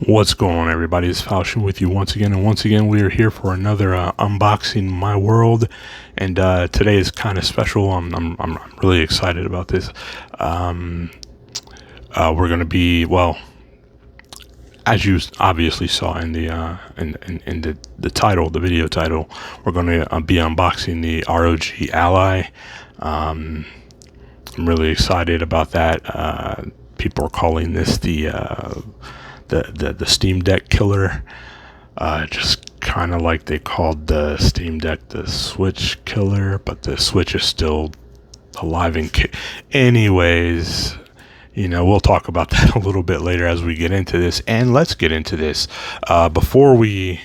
What's going on, everybody? It's Falchion with you once again, and once again we are here for another unboxing my world. And today is kind of special. I'm really excited about this. We're gonna be, well, as you obviously saw in the in the title, the video title, we're gonna be unboxing the ROG Ally. I'm really excited about that. People are calling this the Steam Deck killer, just kind of like they called the Steam Deck the Switch killer, but the Switch is still alive and anyways, we'll talk about that a little bit later as we get into this. And let's get into this. Before we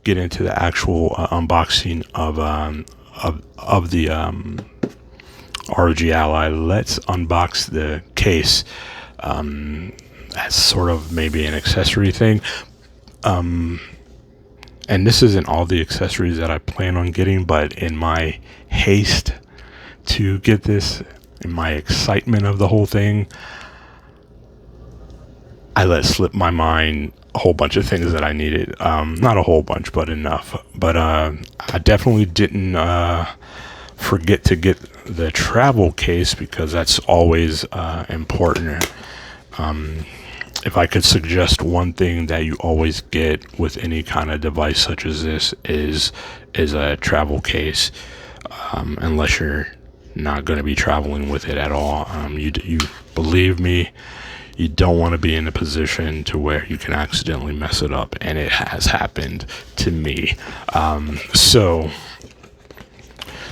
get into the actual unboxing of the ROG Ally, let's unbox the case. As sort of maybe an accessory thing. And this isn't all the accessories that I plan on getting, but in my haste to get this, in my excitement of the whole thing, I let slip my mind a whole bunch of things that I needed. Not a whole bunch, but enough. But I definitely didn't forget to get the travel case, because that's always important. If I could suggest one thing that you always get with any kind of device such as this is a travel case, unless you're not going to be traveling with it at all. You believe me, you don't want to be in a position to where you can accidentally mess it up, and it has happened to me. So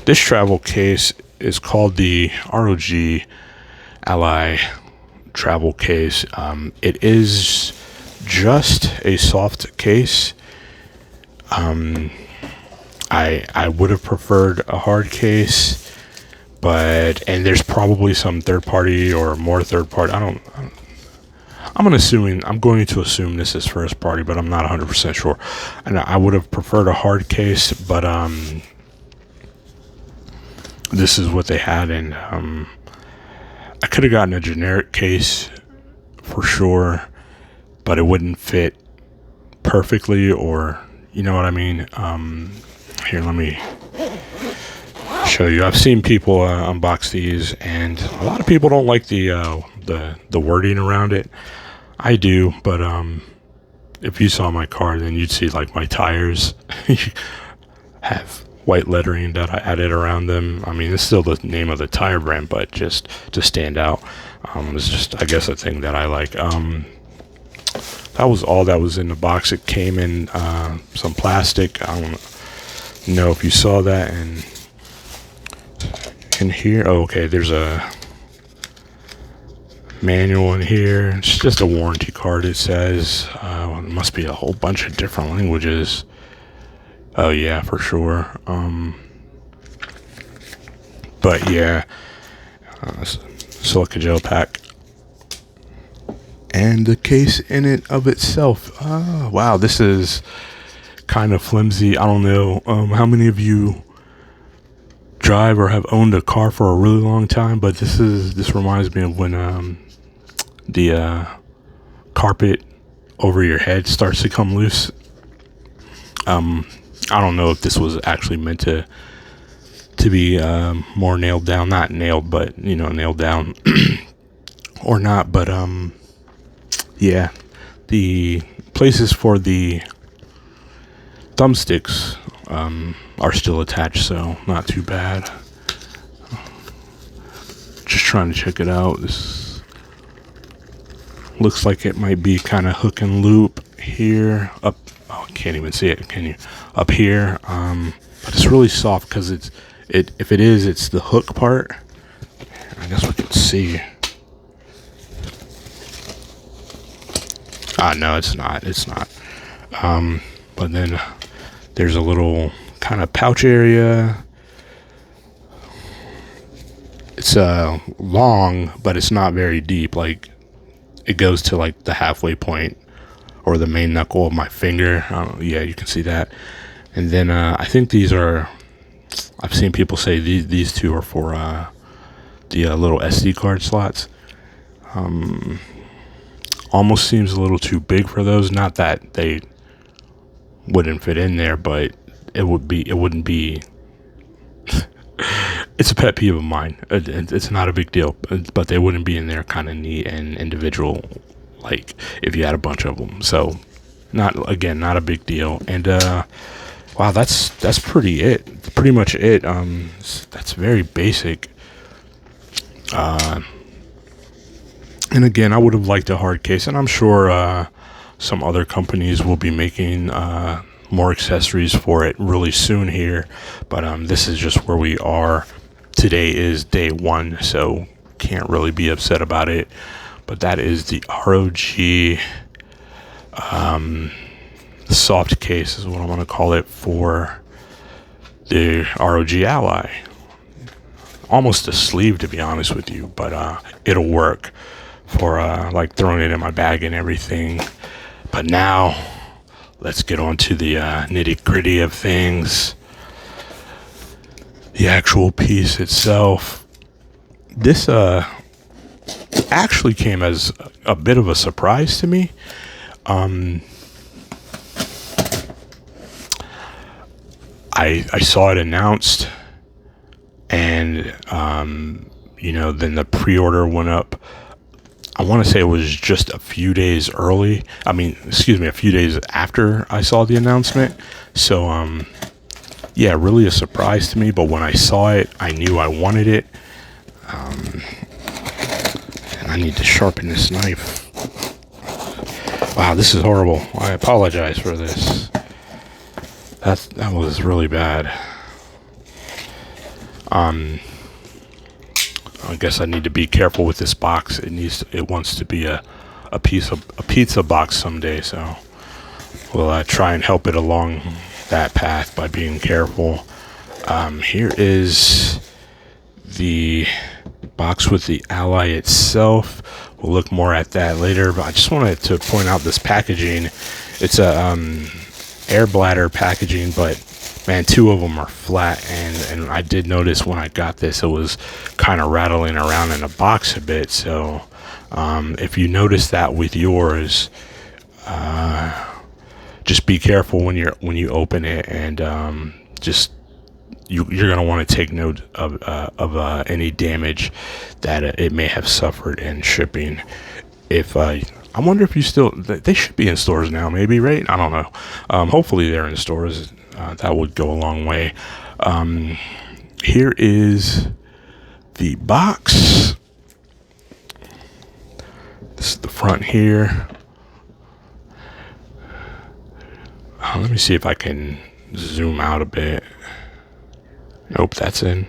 this travel case is called the ROG Ally travel case. It is just a soft case. I would have preferred a hard case, and there's probably some third party or more third party. I'm going to assume this is first party, but I'm not 100% sure. And I would have preferred a hard case, but this is what they had. And I could have gotten a generic case for sure, but it wouldn't fit perfectly, or you know what I mean. Here, let me show you. I've seen people unbox these, and a lot of people don't like the wording around it. I do, but if you saw my car, then you'd see like my tires have white lettering that I added around them. I mean, it's still the name of the tire brand, but just to stand out. It's just, I guess, a thing that I like. That was all that was in the box. It came in some plastic. I don't know if you saw that. And in here, oh, okay, there's a manual in here. It's just a warranty card, it says. It must be a whole bunch of different languages. Oh yeah, for sure. But yeah, silica gel pack, and the case in it of itself. Wow, this is kind of flimsy. I don't know how many of you drive or have owned a car for a really long time, but this reminds me of when the carpet over your head starts to come loose. I don't know if this was actually meant to be more nailed down, not nailed, but nailed down or not. But yeah, the places for the thumbsticks are still attached, so not too bad. Just trying to check it out. This looks like it might be kind of hook and loop here up. Oh, I can't even see it. Can you? Up here. But it's really soft, because if it is, it's the hook part. I guess we can see. No, it's not. It's not. But then there's a little kind of pouch area. It's long, but it's not very deep. Like, it goes to like the halfway point, or the main knuckle of my finger. Yeah, you can see that. And then I think these are, I've seen people say these two are for the little SD card slots. Almost seems a little too big for those. Not that they wouldn't fit in there, but it wouldn't be. It's a pet peeve of mine. It's not a big deal, but they wouldn't be in there kind of neat and individual, like if you had a bunch of them. So, not a big deal. And wow, that's pretty much it. That's very basic. And again, I would have liked a hard case, and I'm sure some other companies will be making more accessories for it really soon here. But this is just where we are. Today is day 1, so can't really be upset about it. But that is the ROG soft case is what I'm going to call it for the ROG Ally. Almost a sleeve, to be honest with you, but it'll work for like throwing it in my bag and everything. But now let's get on to the nitty gritty of things. The actual piece itself. This actually came as a bit of a surprise to me. I saw it announced, and then the pre-order went up. I want to say it was just a few days early. A few days after I saw the announcement. So, yeah, really a surprise to me. But when I saw it, I knew I wanted it. And I need to sharpen this knife. Wow, this is horrible. I apologize for this. That was really bad. I guess I need to be careful with this box. It wants to be a pizza box someday, so we'll try and help it along that path by being careful. Here is the box with the Ally itself. We'll look more at that later, but I just wanted to point out this packaging. It's a air bladder packaging, but man, 2 of them are flat, and I did notice when I got this, it was kind of rattling around in the box a bit. So if you notice that with yours, just be careful when you open it, and you're gonna want to take note of any damage that it may have suffered in shipping. I wonder if they should be in stores now, maybe, right? I don't know. Hopefully they're in stores. That would go a long way. Here is the box. This is the front here. Let me see if I can zoom out a bit. Nope, that's in.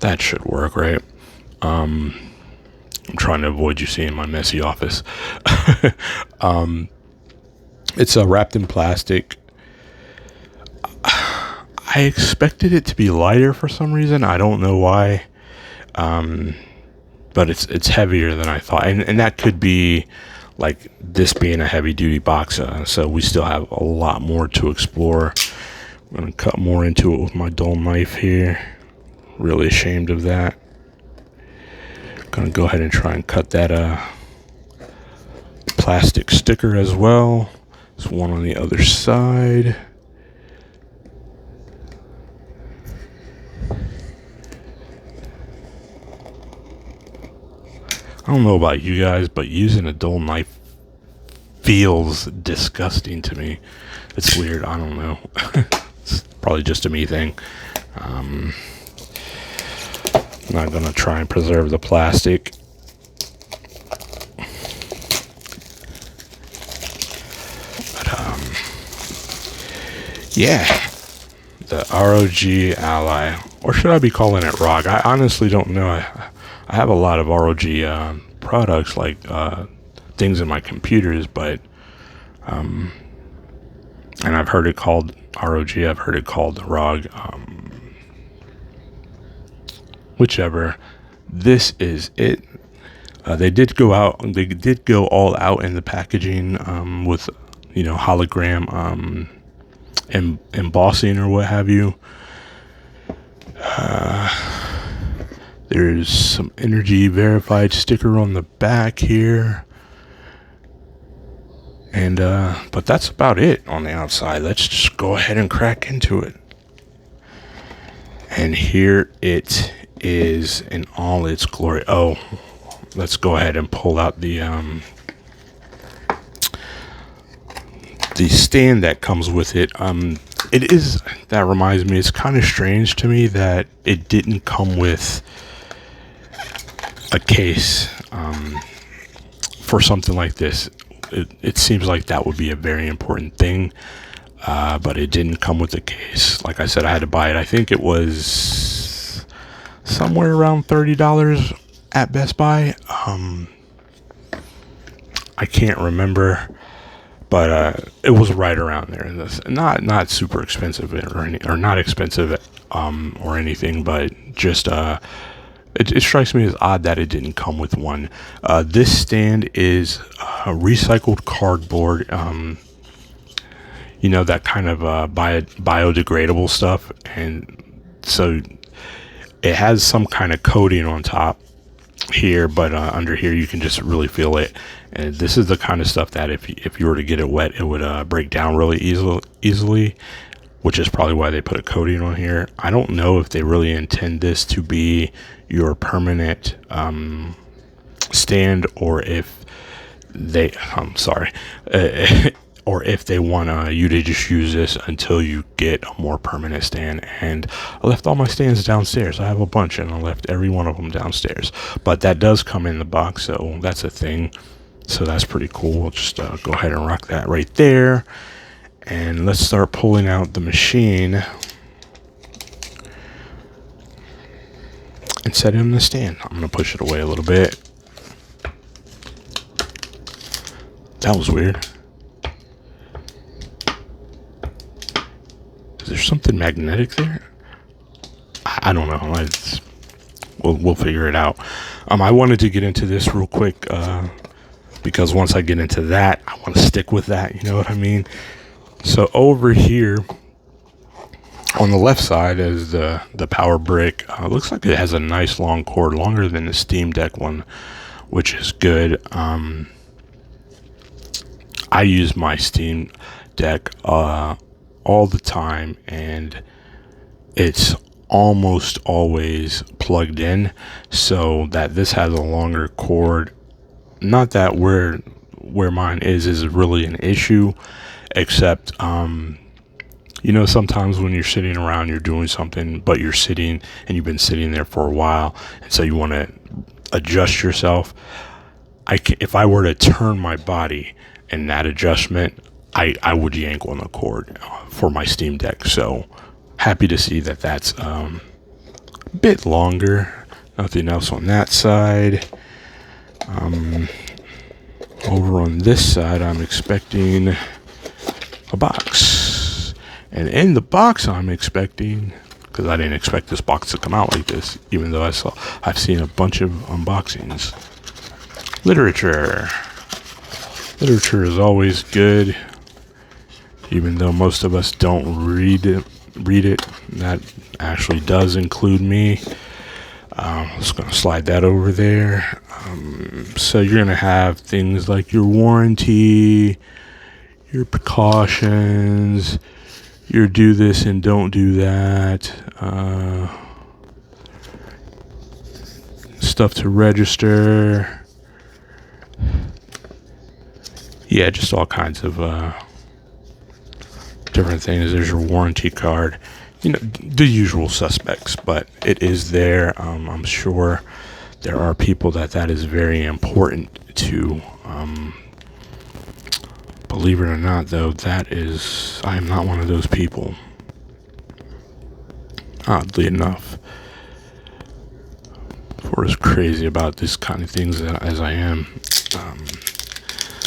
That should work, right? I'm trying to avoid you seeing my messy office. It's wrapped in plastic. I expected it to be lighter for some reason. I don't know why. But it's heavier than I thought. And that could be like this being a heavy duty box. So we still have a lot more to explore. I'm going to cut more into it with my dull knife here. Really ashamed of that. Going to go ahead and try and cut that plastic sticker as well. There's one on the other side. I don't know about you guys, but using a dull knife feels disgusting to me. It's weird. I don't know. It's probably just a me thing. I'm not going to try and preserve the plastic. But, yeah. The ROG Ally. Or should I be calling it ROG? I honestly don't know. I have a lot of ROG products, like things in my computers, but and I've heard it called ROG. I've heard it called ROG. Whichever. This is it. They did go all out in the packaging with hologram embossing or what have you. There's some energy verified sticker on the back here. And but that's about it on the outside. Let's just go ahead and crack into it. And here it is in all its glory. Oh, let's go ahead and pull out the stand that comes with it. It is, that reminds me, it's kind of strange to me that it didn't come with a case for something like this. It seems like that would be a very important thing, but it didn't come with a case. Like I said, I had to buy it. I think it was somewhere around $30 at Best Buy. I can't remember, but it was right around there. Not super expensive or not expensive or anything, but just it strikes me as odd that it didn't come with one. This stand is recycled cardboard. That kind of biodegradable stuff, and so it has some kind of coating on top here, but under here you can just really feel it. And this is the kind of stuff that if you were to get it wet, it would break down really easily, which is probably why they put a coating on here. I don't know if they really intend this to be your permanent stand, or if they or if they want you to just use this until you get a more permanent stand. And I left all my stands downstairs. I have a bunch, and I left every one of them downstairs. But that does come in the box, so that's a thing. So that's pretty cool. We'll just go ahead and rock that right there. And let's start pulling out the machine and set it in the stand. I'm going to push it away a little bit. That was weird. Is there something magnetic there? I don't know. We'll figure it out. I wanted to get into this real quick because once I get into that, I want to stick with that. You know what I mean? So over here on the left side is the power brick. Looks like it has a nice long cord, longer than the Steam Deck one, which is good. I use my Steam Deck all the time, and it's almost always plugged in, so that this has a longer cord. Not that where mine is really an issue, except sometimes when you're sitting around, you're doing something, but you're sitting and you've been sitting there for a while, and so you want to adjust yourself. If I were to turn my body in that adjustment, I would yank on the cord for my Steam Deck. So happy to see that that's a bit longer. Nothing else on that side. Over on this side, I'm expecting a box. And in the box, I'm expecting, because I didn't expect this box to come out like this, even though I've seen a bunch of unboxings. Literature. Literature is always good, even though most of us don't read it. That actually does include me. Just going to slide that over there. So you're going to have things like your warranty, your precautions, your do this and don't do that, stuff to register. Yeah, just all kinds of different things. There's your warranty card. The usual suspects, but it is there. I'm sure there are people that is very important to. Believe it or not, though, I am not one of those people. Oddly enough, for as crazy about this kind of things as I am.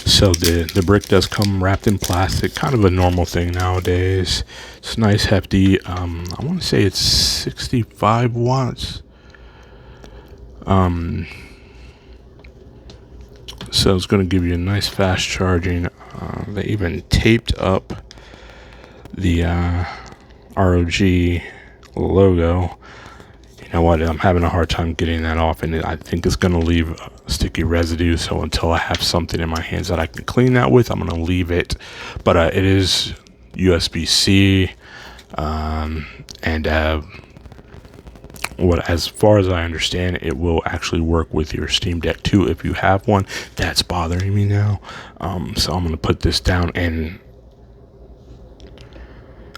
So the brick does come wrapped in plastic, kind of a normal thing nowadays. It's nice, hefty. I want to say it's 65 watts. So it's going to give you a nice fast charging. They even taped up the ROG logo. know what, I'm having a hard time getting that off, and I think it's going to leave sticky residue. So until I have something in my hands that I can clean that with, I'm going to leave it. But it is USB-C, and as far as I understand, it will actually work with your Steam Deck too if you have one. That's bothering me now. So I'm going to put this down, and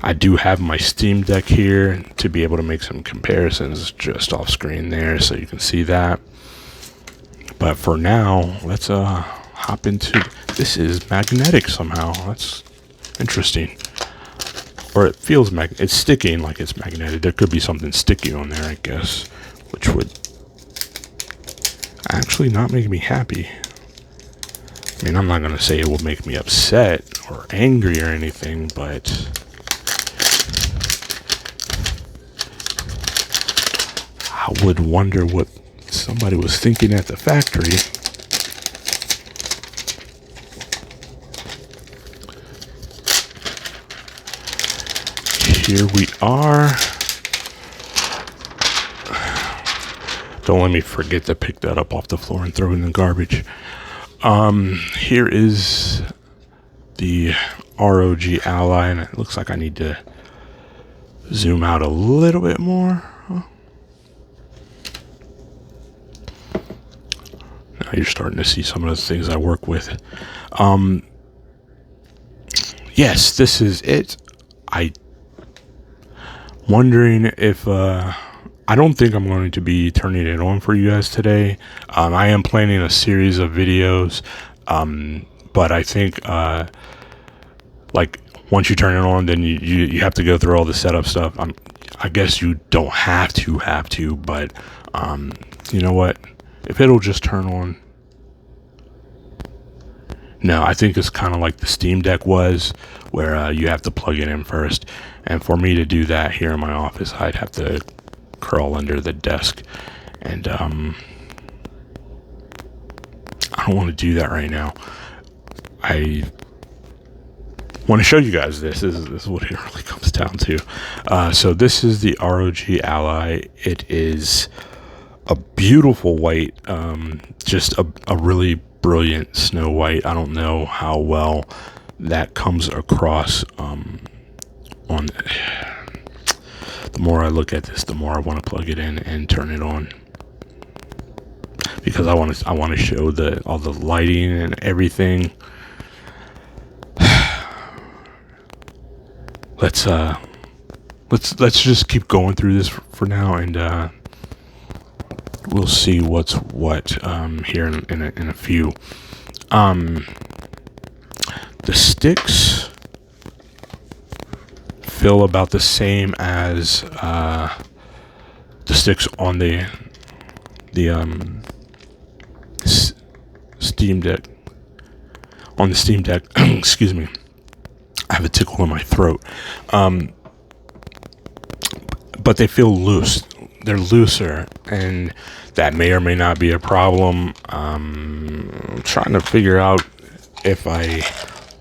I do have my Steam Deck here to be able to make some comparisons just off screen there, so you can see that. But for now, let's hop into, this is magnetic somehow. That's interesting. Or it feels it's sticking like it's magnetic. There could be something sticky on there, I guess, which would actually not make me happy. I mean, I'm not going to say it will make me upset or angry or anything, but I would wonder what somebody was thinking at the factory. Here we are. Don't let me forget to pick that up off the floor and throw it in the garbage. Here is the ROG Ally, and it looks like I need to zoom out a little bit more. Now you're starting to see some of the things I work with. Yes, this is it. Wondering if I don't think I'm going to be turning it on for you guys today. I am planning a series of videos, but I think like once you turn it on, then you have to go through all the setup stuff. I guess you don't have to, but you know what, if it'll just turn on. No, I think it's kind of like the Steam Deck was, where you have to plug it in first. And for me to do that here in my office, I'd have to crawl under the desk. And I don't want to do that right now. I want to show you guys this. This is what it really comes down to. So this is the ROG Ally. It is a beautiful white, just a really brilliant snow white. I don't know how well that comes across on the more I look at this, the more I want to plug it in and turn it on, because I want to show all the lighting and everything. Let's just keep going through this for now, and we'll see what's what here in a few. The sticks feel about the same as the sticks on the Steam Deck. On the Steam Deck, excuse me. I have a tickle in my throat. But they feel loose. They're looser, and that may or may not be a problem. I'm trying to figure out if I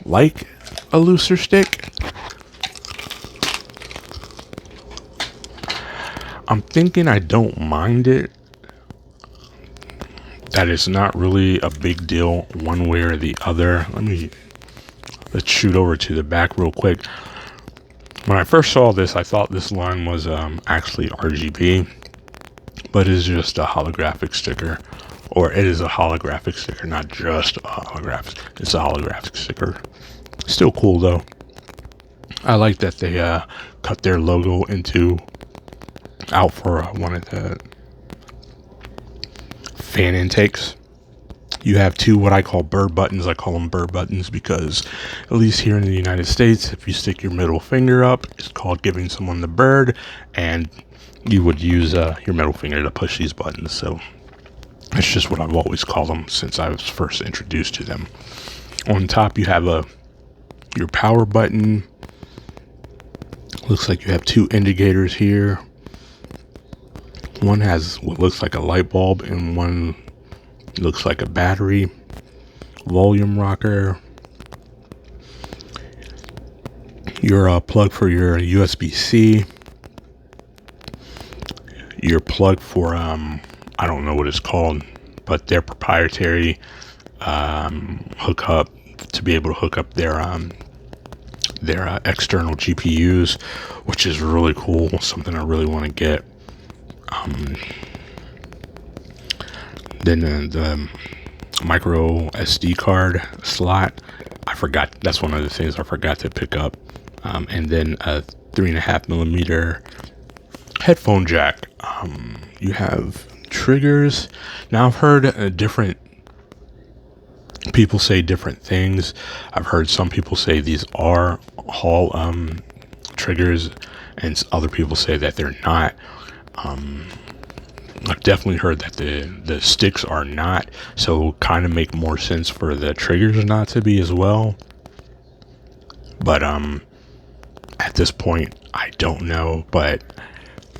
like a looser stick. I'm thinking I don't mind it. That is not really a big deal one way or the other. Let's shoot over to the back real quick. When I first saw this, I thought this line was actually RGB, but it's just a holographic sticker. Or it is a holographic sticker, not just a holographic. It's a holographic sticker. Still cool though. I like that they cut their logo out for one of the fan intakes. You have two what I call bird buttons. I call them bird buttons because, at least here in the United States, if you stick your middle finger up, it's called giving someone the bird, and you would use your middle finger to push these buttons. So that's just what I've always called them since I was first introduced to them. On top, you have your power button. Looks like you have two indicators here. One has what looks like a light bulb, and one looks like a battery. Volume rocker. Your plug for your USB-C. your plug for I don't know what it's called, but their proprietary hookup to be able to hook up their external GPUs, which is really cool. Something I really want to get. Then the micro SD card slot, I forgot. That's one of the things I forgot to pick up. And then a 3.5mm headphone jack. You have triggers. Now I've heard different people say different things. I've heard some people say these are Hall triggers, and other people say that they're not. I've definitely heard that the sticks are not, so kind of make more sense for the triggers not to be as well. But at this point, I don't know. But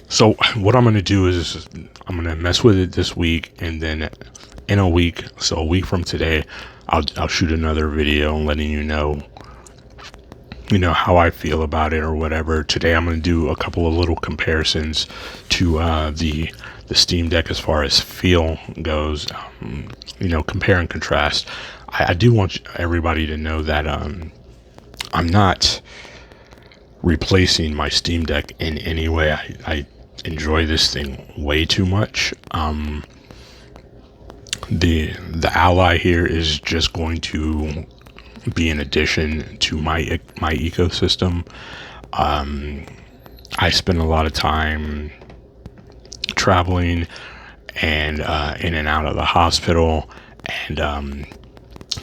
so what I'm gonna do is I'm gonna mess with it this week, and then in a week, so a week from today, I'll shoot another video letting you know how I feel about it or whatever. Today I'm going to do a couple of little comparisons to the Steam Deck as far as feel goes. Compare and contrast. I do want everybody to know that I'm not replacing my Steam Deck in any way. I enjoy this thing way too much. The Ally here is just going to be an addition to my ecosystem. I spend a lot of time traveling and in and out of the hospital, and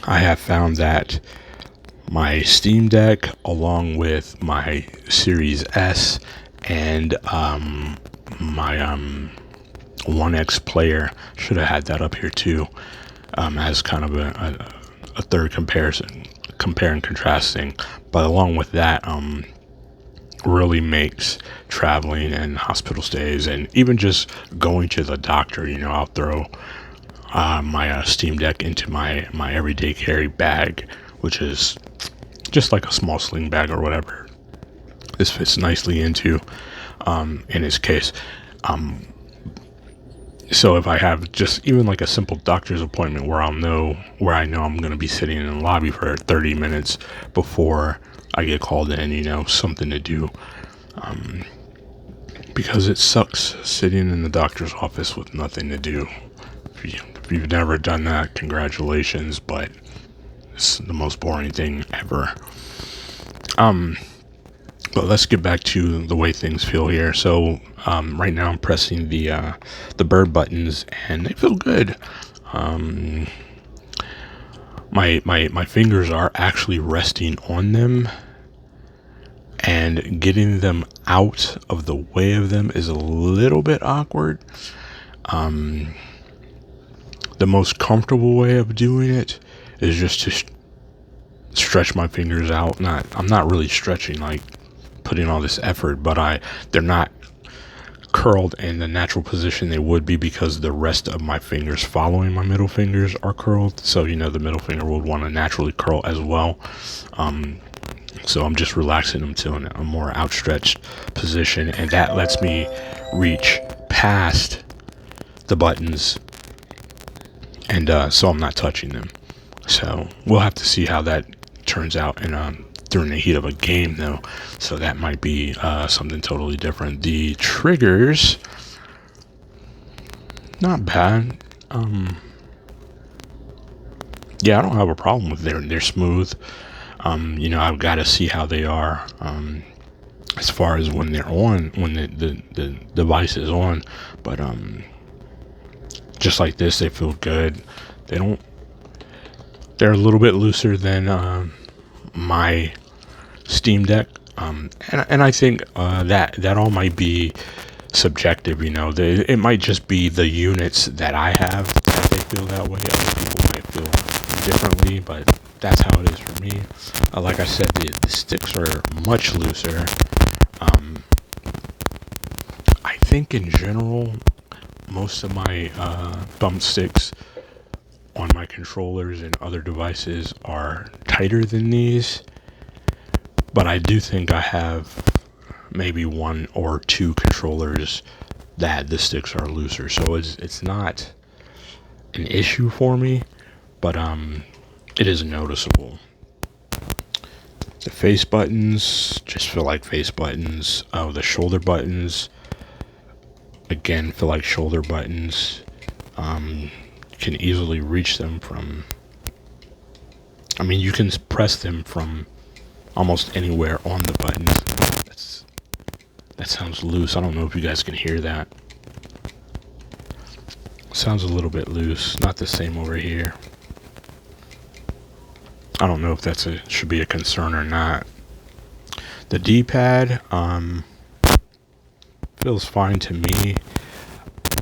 I have found that my Steam Deck, along with my Series S and my 1X player, should have had that up here too, as kind of a third comparison, compare and contrasting. But along with that, really makes traveling and hospital stays and even just going to the doctor, I'll throw my Steam Deck into my everyday carry bag, which is just like a small sling bag or whatever. This fits nicely into in its case. So if I have just even like a simple doctor's appointment where I know I'm going to be sitting in the lobby for 30 minutes before I get called in, something to do. Because it sucks sitting in the doctor's office with nothing to do. If you've never done that, congratulations, but it's the most boring thing ever. But let's get back to the way things feel here. So right now I'm pressing the bird buttons, and they feel good. My fingers are actually resting on them, and getting them out of the way of them is a little bit awkward. The most comfortable way of doing it is just to stretch my fingers out. I'm not really stretching, like putting all this effort, but they're not curled in the natural position they would be, because the rest of my fingers following my middle fingers are curled. So the middle finger would want to naturally curl as well. So I'm just relaxing them to a more outstretched position, and that lets me reach past the buttons, and so I'm not touching them. So we'll have to see how that turns out during the heat of a game, though. So that might be something totally different. The triggers, not bad. Yeah, I don't have a problem with they're smooth. I've got to see how they are as far as when they're on, when the device is on. But just like this, they feel good. They're a little bit looser than my Steam Deck, and I think that all might be subjective. It might just be the units that I have that they feel that way. Other people might feel differently, but that's how it is for me. Like I said, the sticks are much looser. I think in general, most of my thumb sticks on my controllers and other devices are tighter than these, but I do think I have maybe one or two controllers that the sticks are looser. So it's not an issue for me, but it is noticeable. The face buttons just feel like face buttons. Oh, the shoulder buttons again feel like shoulder buttons. You can easily reach them from, I mean, you can press them from almost anywhere on the buttons. That sounds loose. I don't know if you guys can hear that. Sounds a little bit loose. Not the same over here. I don't know if that's should be a concern or not. The D-pad feels fine to me.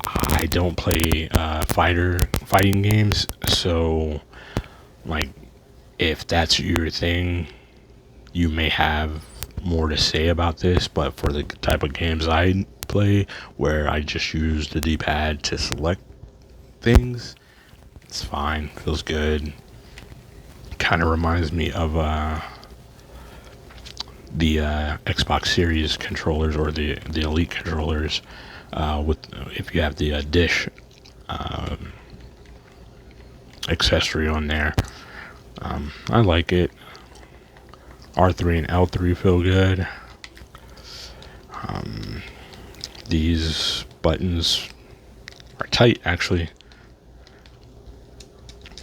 I don't play fighting games, so like if that's your thing, you may have more to say about this, but for the type of games I play where I just use the D-pad to select things, it's fine. Feels good. Kind of reminds me of the Xbox Series controllers, or the Elite controllers, with if you have the dish accessory on there. I like it. R3 and L3 feel good. These buttons are tight, actually.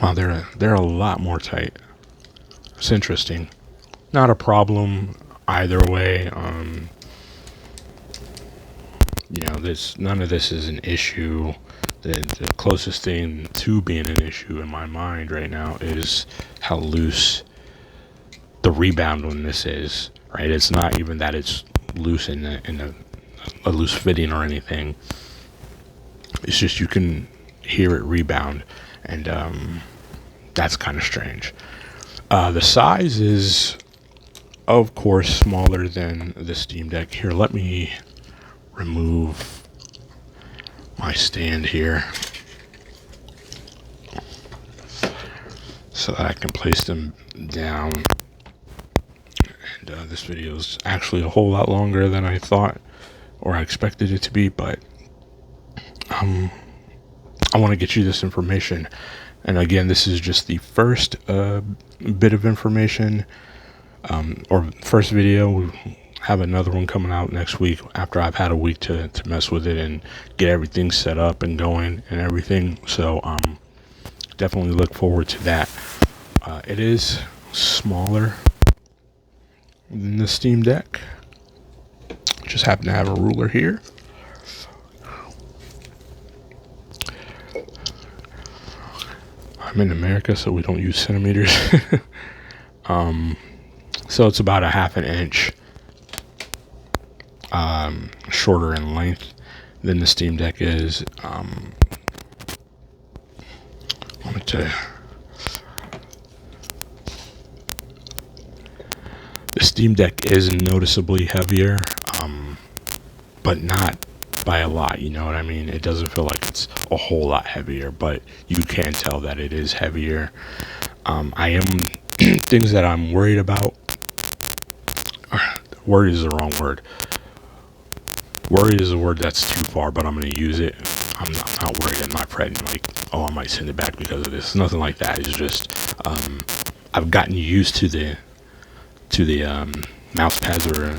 Wow, they're a lot more tight. It's interesting. Not a problem either way. None of this is an issue. The closest thing to being an issue in my mind right now is how loose the rebound on this is. Right? It's not even that it's loose in a loose fitting or anything. It's just you can hear it rebound, and that's kind of strange. The size is, of course, smaller than the Steam Deck. Here, let me remove my stand here so that I can place them down. And this video is actually a whole lot longer than I thought or I expected it to be, but I want to get you this information. And again, this is just the first bit of information, or first video. We have another one coming out next week after I've had a week to mess with it and get everything set up and going and everything. So definitely look forward to that. It is smaller than the Steam Deck. Just happen to have a ruler here. I'm in America, so we don't use centimeters. So it's about a half an inch shorter in length than the Steam Deck is. The Steam Deck is noticeably heavier, but not by a lot, you know what I mean? It doesn't feel like it's a whole lot heavier, but you can tell that it is heavier. I am things that I'm worried about. Worried is the wrong word. Worried is a word that's too far, but I'm going to use it. I'm not worried. I'm not fretting like, oh, I might send it back because of this. Nothing like that. It's just I've gotten used to the mouse pads or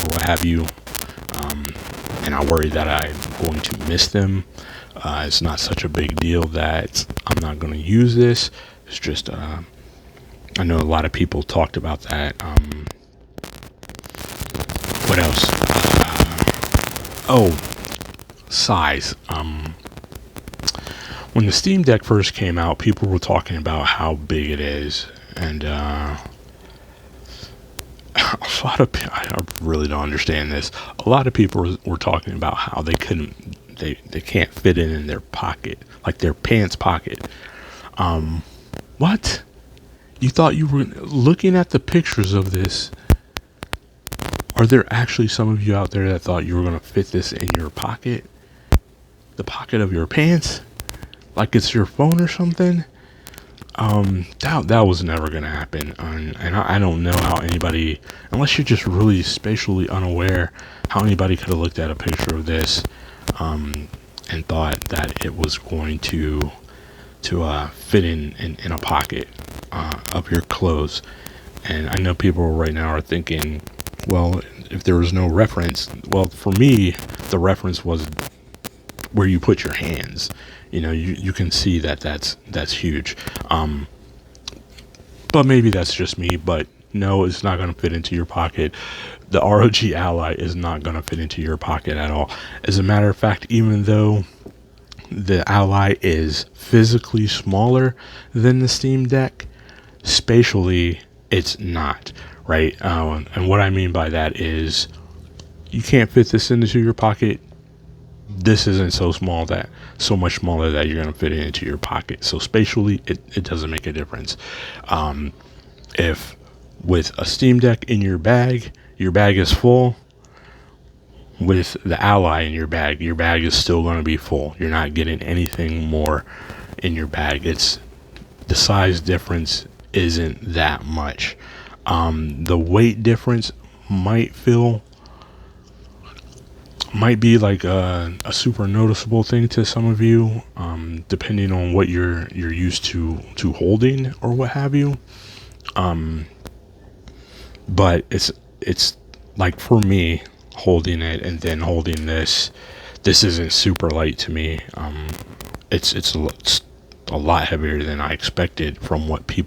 what have you. And I worry that I'm going to miss them. It's not such a big deal that I'm not going to use this. It's just, I know a lot of people talked about that. What else? Size. When the Steam Deck first came out, people were talking about how big it is. And a lot of, I really don't understand this. A lot of people were talking about how they can't fit it in their pocket, like their pants pocket. What? You thought you were looking at the pictures of this? Are there actually some of you out there that thought you were going to fit this in your pocket? The pocket of your pants? Like it's your phone or something? That was never going to happen. And I don't know how anybody, unless you're just really spatially unaware, how anybody could have looked at a picture of this and thought that it was going to fit in a pocket of your clothes. And I know people right now are thinking, well, if there was no reference, well, for me, the reference was where you put your hands. You can see that's huge. But maybe that's just me, but no, it's not going to fit into your pocket. The ROG Ally is not going to fit into your pocket at all. As a matter of fact, even though the Ally is physically smaller than the Steam Deck, spatially it's not, right? And what I mean by that is you can't fit this into your pocket. This isn't so much smaller that you're going to fit it into your pocket. So spatially, it doesn't make a difference. If with a Steam Deck in your bag is full, with the Ally in your bag is still going to be full. You're not getting anything more in your bag. It's the size difference isn't that much. The weight difference might be like a super noticeable thing to some of you, depending on what you're used to holding or what have you. But it's like, for me, holding it and then holding this isn't super light to me. It's a lot heavier than I expected from what the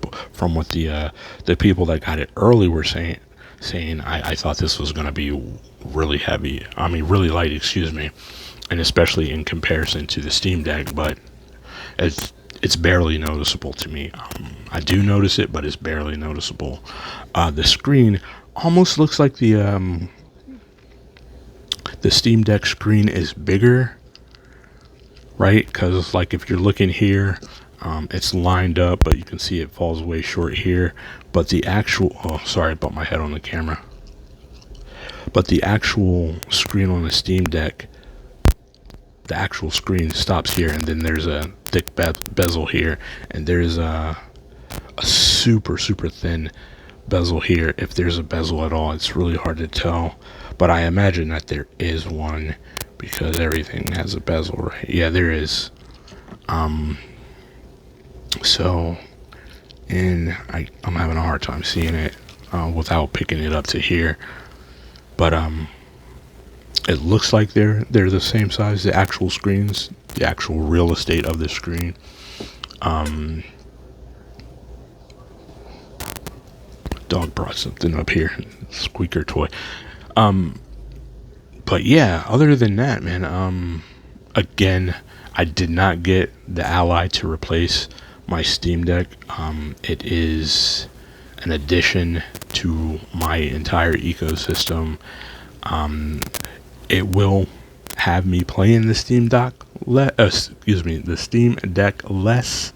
people that got it early were saying. I thought this was going to be really heavy. I mean, really light, excuse me, and especially in comparison to the Steam Deck. But it's barely noticeable to me. I do notice it, but it's barely noticeable. The screen almost looks like the Steam Deck screen is bigger, right? Because like if you're looking here, it's lined up, but you can see it falls way short here. But the actual, sorry, I bumped my head on the camera. But the actual screen on the Steam Deck, the actual screen stops here, and then there's a thick bezel here, and there's a super thin bezel here. If there's a bezel at all, it's really hard to tell, but I imagine that there is one because everything has a bezel, right? Yeah, there is. So, and I'm having a hard time seeing it without picking it up to here, but it looks like they're the same size. The actual screens, the actual real estate of the screen. Dog brought something up here, squeaker toy. But yeah, other than that, man, again, I did not get the Ally to replace my Steam Deck. It is an addition to my entire ecosystem. It will have me playing the Steam Deck the Steam Deck less,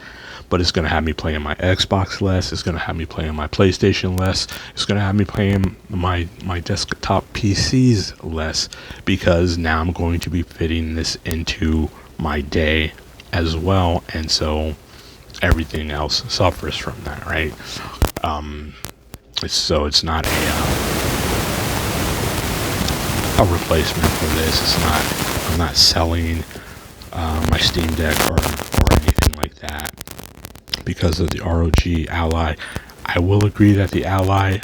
but it's going to have me playing my Xbox less. It's going to have me playing my PlayStation less. It's going to have me playing my desktop PCs less, because now I'm going to be fitting this into my day as well, and so everything else suffers from that, right? It's not a replacement for this. I'm not selling my Steam Deck or anything like that because of the ROG Ally. I will agree that the Ally,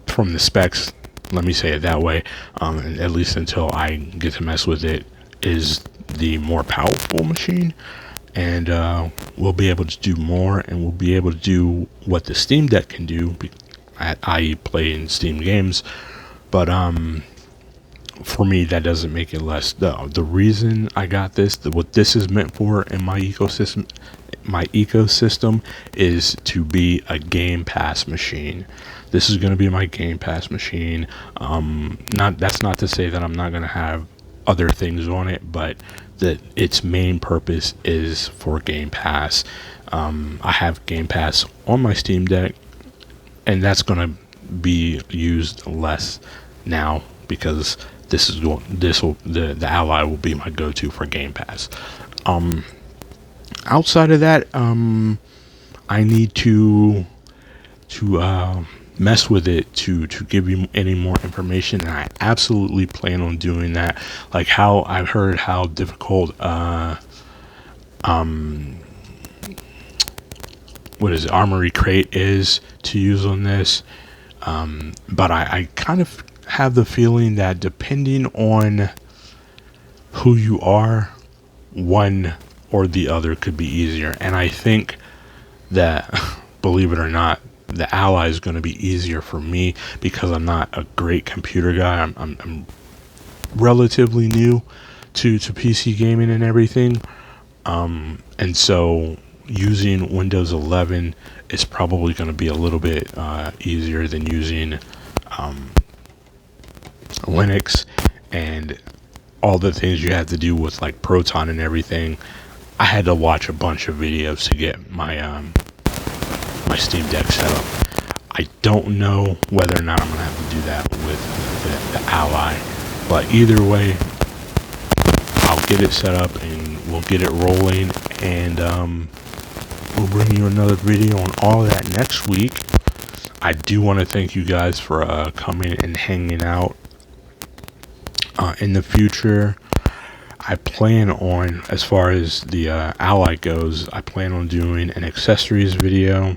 from the specs, let me say it that way, at least until I get to mess with it, is the more powerful machine, and we'll be able to do more, and we'll be able to do what the Steam Deck can do, i.e. play in Steam games. But for me, that doesn't make it less. The reason I got this, what this is meant for in my ecosystem is to be a Game Pass machine. This is going to be my Game Pass machine. That's not to say that I'm not going to have other things on it, but that its main purpose is for Game Pass. I have Game Pass on my Steam Deck, and that's going to be used less now because the Ally will be my go-to for Game Pass. Outside of that, I need to mess with it to give you any more information, and I absolutely plan on doing that. Like how I've heard how difficult what is it, Armory Crate is to use on this, but I kind of have the feeling that depending on who you are, one or the other could be easier. And I think that, believe it or not, the Ally is going to be easier for me because I'm not a great computer guy. I'm relatively new to PC gaming and everything. And so using Windows 11 is probably going to be a little bit easier than using Linux and all the things you have to do with like Proton and everything. I had to watch a bunch of videos to get my my Steam Deck set up. I don't know whether or not I'm gonna have to do that with the Ally, but either way, I'll get it set up and we'll get it rolling, and we'll bring you another video on all of that next week. I do want to thank you guys for coming and hanging out. In the future, I plan on, as far as the Ally goes, I plan on doing an accessories video.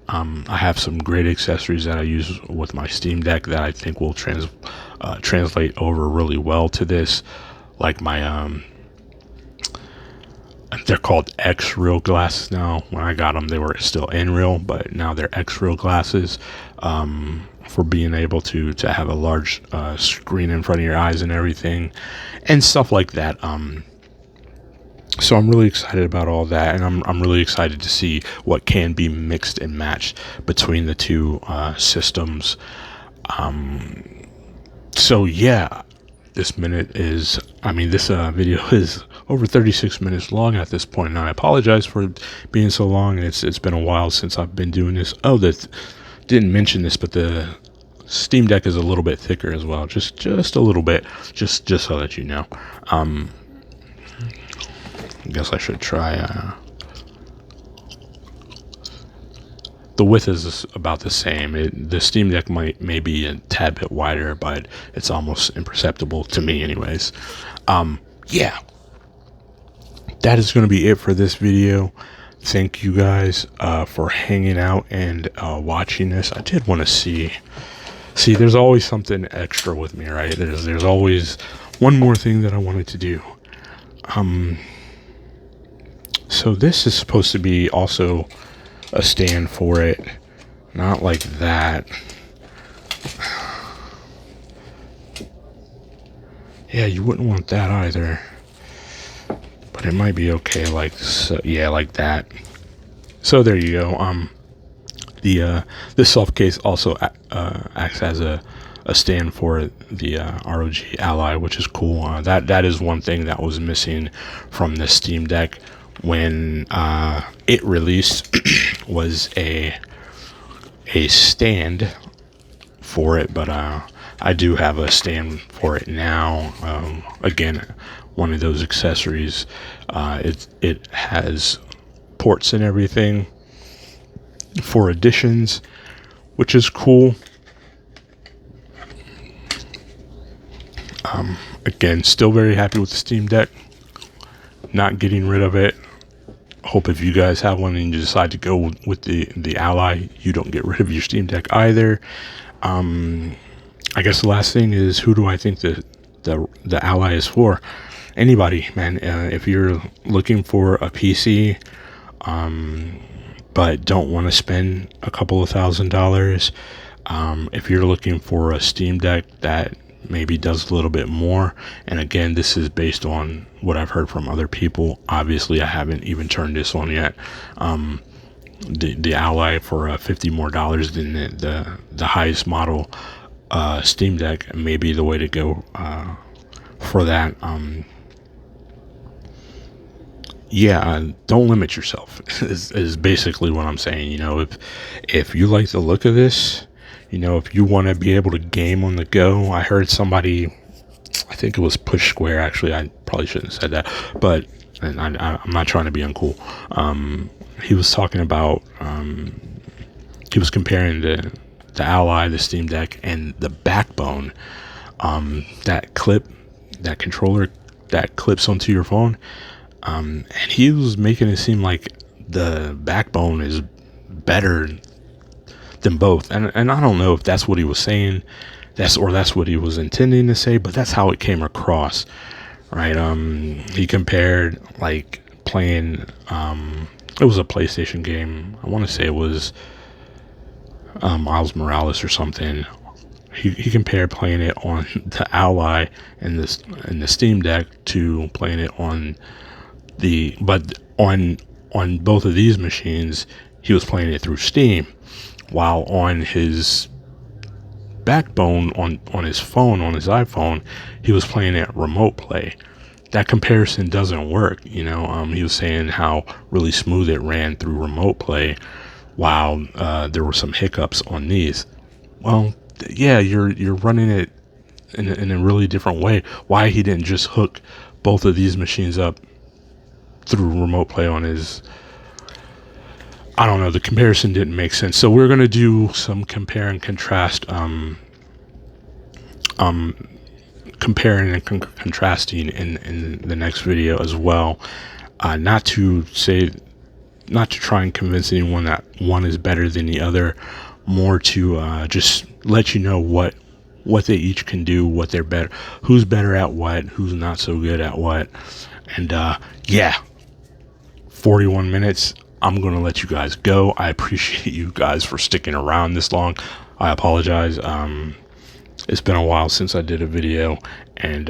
I have some great accessories that I use with my Steam Deck that I think will translate over really well to this. Like my, they're called X-Real glasses now. When I got them, they were still N-Real, but now they're X-Real glasses. For being able to have a large screen in front of your eyes and everything and stuff like that. So I'm really excited about all that, and I'm really excited to see what can be mixed and matched between the two systems. So yeah, this video is over 36 minutes long at this point, and I apologize for being so long. It's been a while since I've been doing this. Didn't mention this, but the Steam Deck is a little bit thicker as well, just a little bit, just so that you know. I guess I should try. The width is about the same. The Steam Deck may be a tad bit wider, but it's almost imperceptible to me, anyways. Yeah, that is going to be it for this video. Thank you guys for hanging out and watching this. I did want to see there's always something extra with me, right? There's always one more thing that I wanted to do. So this is supposed to be also a stand for it, not like that. Yeah, you wouldn't want that either. But it might be okay, like so, yeah, like that. So there you go. This soft case also acts as a stand for the ROG Ally, which is cool. That is one thing that was missing from the Steam Deck when it released was a stand for it, but I do have a stand for it now. Again, one of those accessories. It has ports and everything for additions, which is cool. Again, still very happy with the Steam Deck. Not getting rid of it. Hope if you guys have one and you decide to go with the Ally, you don't get rid of your Steam Deck either. I guess the last thing is, who do I think the Ally is for? Anybody, man. If you're looking for a PC, but don't want to spend a couple of $1,000s, if you're looking for a Steam Deck that maybe does a little bit more, and again, this is based on what I've heard from other people. Obviously, I haven't even turned this on yet. The Ally for $50 more than the highest model Steam Deck may be the way to go for that. Don't limit yourself is basically what I'm saying. You know, if you like the look of this, you know, if you want to be able to game on the go. I heard somebody, I think it was Push Square, actually, I probably shouldn't have said that, but I'm not trying to be uncool. He was talking about, he was comparing the Ally, the Steam Deck, and the backbone, that controller that clips onto your phone. And he was making it seem like the backbone is better than both. And I don't know if that's what he was saying, that's what he was intending to say, but that's how it came across, right? He compared like playing, it was a PlayStation game. I want to say it was Miles Morales or something. He compared playing it on the Ally and the Steam Deck to playing it on on both of these machines, he was playing it through Steam, while on his backbone on his phone, on his iPhone, he was playing it remote play. That comparison doesn't work, you know. He was saying how really smooth it ran through remote play, while there were some hiccups on these. Well, yeah, you're running it in a really different way. Why he didn't just hook both of these machines up through remote play on his, I don't know, the comparison didn't make sense. So we're going to do some compare and contrast, comparing and contrasting in the next video as well. Not to try and convince anyone that one is better than the other, more to just let you know what they each can do, what they're better, who's better at what, who's not so good at what. And yeah, 41 minutes. I'm going to let you guys go. I appreciate you guys for sticking around this long. I apologize. It's been a while since I did a video, and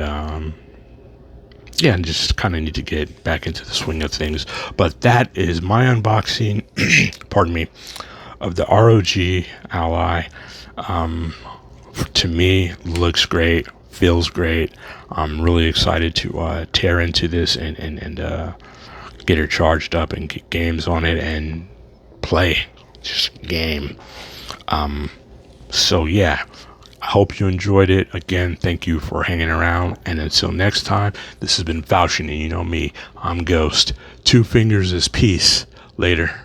yeah, and just kind of need to get back into the swing of things. But that is my unboxing, pardon me, of the ROG Ally. To me, looks great, feels great. I'm really excited to tear into this and get her charged up and get games on it and play, just game. So yeah, I hope you enjoyed it. Again, thank you for hanging around, and until next time, this has been Falchion, and you know me, I'm Ghost. 2 fingers is peace. Later.